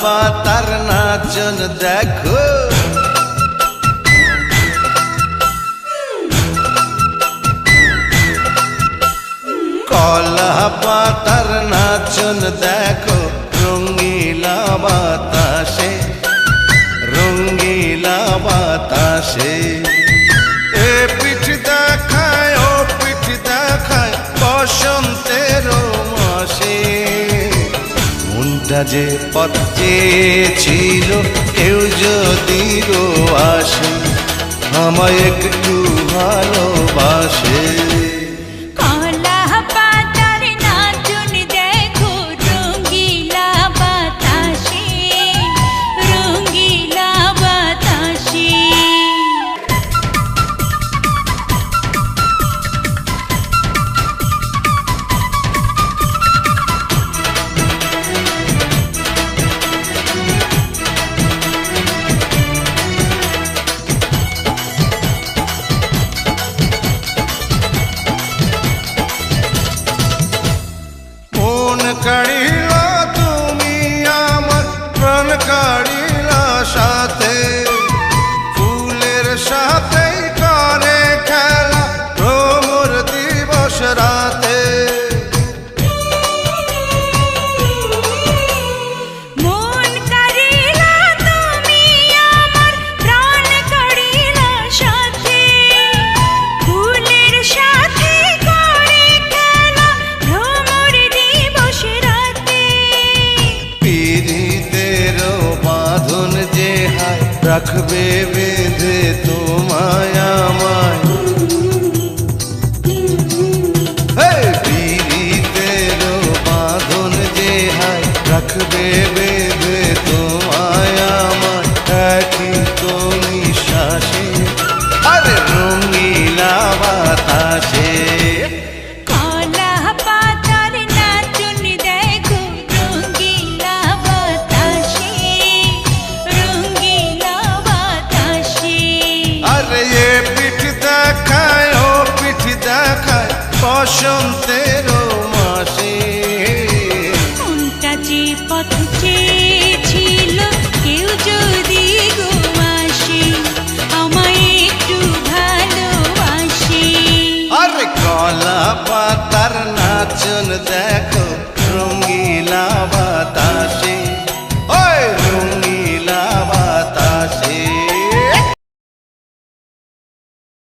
পাতার নাচন দেখো, কলা পাতার নাচন দেখো, রঙ্গিলা বাতাসে, রঙ্গিলা বাতাসে। এ পিঠ দেখায় ও পিঠ দেখায় বসন্তের মাসে। মনটা যে পথ চেয়েছিল কেউ যদি গো আসে, আমায় একটু ভালোবাসে। কাড়িলা তুমি আমার প্রাণ কাড়িলা সাথে, ফুলের সাথে করে খেলা ভ্রমর দিবস রাতে। মন কাড়িলা তুমি আমার প্রাণ কাড়িলা সাথে, ফুলের সাথে করে খেলা ভ্রমর দিবস রাতে। পীড়িতের বাঁধন যে হায় রাখবে বেঁধে তোমায় আমায়, পীড়িতের বাঁধন যে হায় রাখবে বেঁধে তোমায় আমায়, একই তো নিঃশ্বাসে আরে রঙিলা বাতাসে। বসন্তের মাসে মনটা যে পথ চেয়েছিল কেউ যদি গো আসে, আমায় একটু ভালোবাসে। আরে কলা পাতার নাচন দেখ,